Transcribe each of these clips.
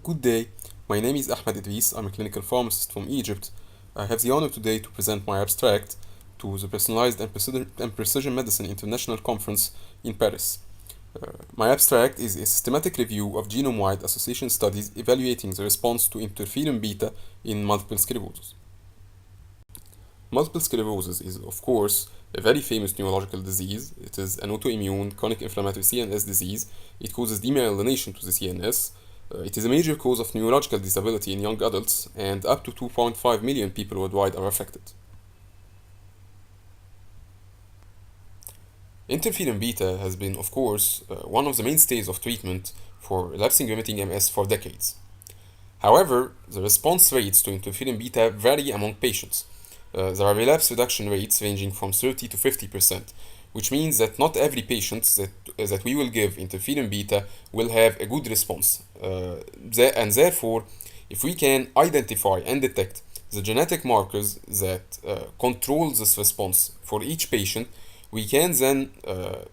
Good day, my name is AHMED EDRIS. I'm a clinical pharmacist from Egypt. I have the honor today to present my abstract to the Personalized and Precision Medicine International Conference in Paris. My abstract is a systematic review of genome-wide association studies evaluating the response to interferon beta in multiple sclerosis. Multiple sclerosis is, of course, a very famous neurological disease. It is an autoimmune chronic inflammatory CNS disease. It causes demyelination to the CNS. It is a major cause of neurological disability in young adults, and up to 2.5 million people worldwide are affected. Interferon beta has been, of course, one of the mainstays of treatment for relapsing remitting MS for decades. However, the response rates to interferon beta vary among patients. There are relapse reduction rates ranging from 30 to 50%, which means that not every patient that we will give interferon beta will have a good response. And therefore, if we can identify and detect the genetic markers that control this response for each patient, we can then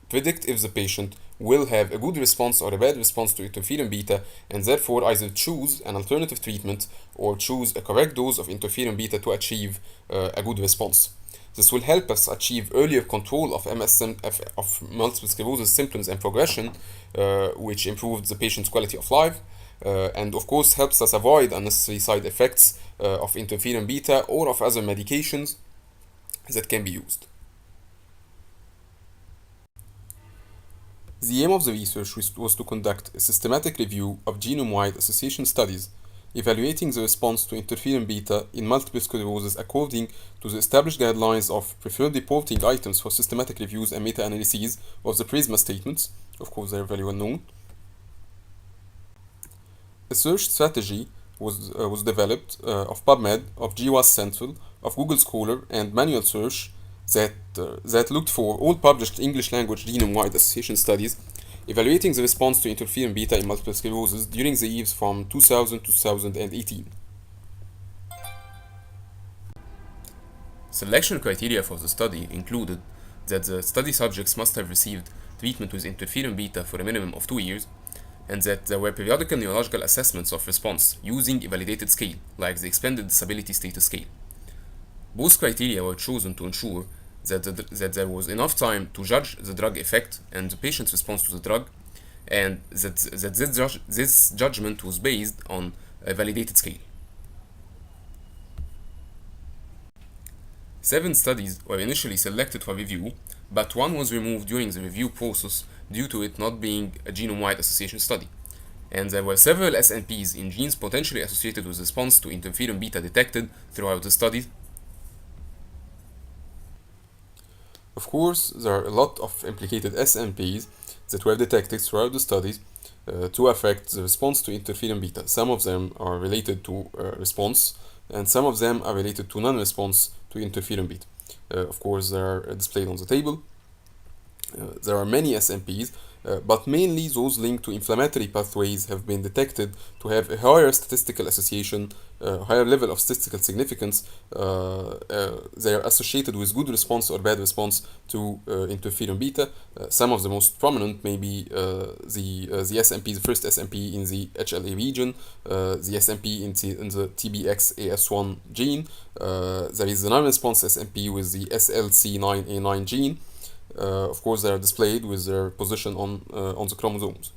predict if the patient will have a good response or a bad response to interferon beta, and therefore either choose an alternative treatment or choose a correct dose of interferon beta to achieve a good response. This will help us achieve earlier control of of multiple sclerosis symptoms and progression, which improves the patient's quality of life, and of course helps us avoid unnecessary side effects of interferon beta or of other medications that can be used. The aim of the research was to conduct a systematic review of genome-wide association studies evaluating the response to interferon beta in multiple sclerosis according to the established guidelines of preferred reporting items for systematic reviews and meta-analyses of the PRISMA statements. Of course, they are very well known. A search strategy was developed of PubMed, of GWAS Central, of Google Scholar, and manual search that looked for all published English language genome-wide association studies evaluating the response to interferon beta in multiple sclerosis during the years from 2000 to 2018. Selection criteria for the study included that the study subjects must have received treatment with interferon beta for a minimum of 2 years, and that there were periodical neurological assessments of response using a validated scale, like the Expanded Disability Status Scale. Both criteria were chosen to ensure that there was enough time to judge the drug effect and the patient's response to the drug, and that this judgment was based on a validated scale. 7 studies were initially selected for review, but 1 was removed during the review process due to it not being a genome-wide association study. And there were several SNPs in genes potentially associated with response to interferon beta detected throughout the study. Of course, there are a lot of implicated SNPs that were detected throughout the studies to affect the response to interferon beta. Some of them are related to response, and some of them are related to non-response to interferon beta. Of course, they are displayed on the table. There are many SNPs, but mainly those linked to inflammatory pathways have been detected to have a higher statistical association, higher level of statistical significance. They are associated with good response or bad response to interferon beta. Some of the most prominent may be the SNP, the first SNP in the HLA region, the SNP in the TBXAS1 gene. There is the non-response SNP with the SLC9A9 gene. Of course, they are displayed with their position on the chromosomes.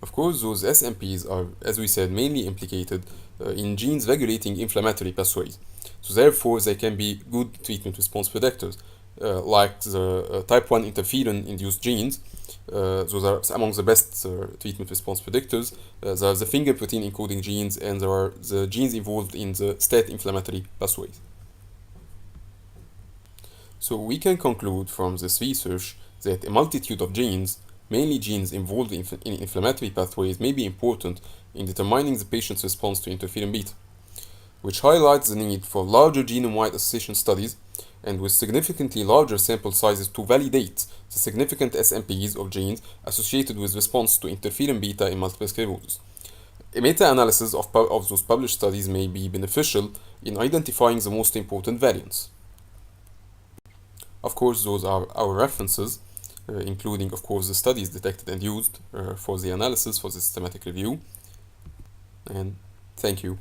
Of course, those SNPs are, as we said, mainly implicated in genes regulating inflammatory pathways. So therefore, they can be good treatment response predictors, like the type 1 interferon-induced genes. Those are among the best treatment response predictors. There are the finger protein encoding genes, and there are the genes involved in the STAT inflammatory pathways. So we can conclude from this research that a multitude of genes, mainly genes involved in inflammatory pathways, may be important in determining the patient's response to interferon beta, which highlights the need for larger genome-wide association studies and with significantly larger sample sizes to validate the significant SNPs of genes associated with response to interferon beta in multiple sclerosis. A meta-analysis of those published studies may be beneficial in identifying the most important variants. Of course, those are our references. including, of course, the studies detected and used for the analysis for the systematic review. And thank you.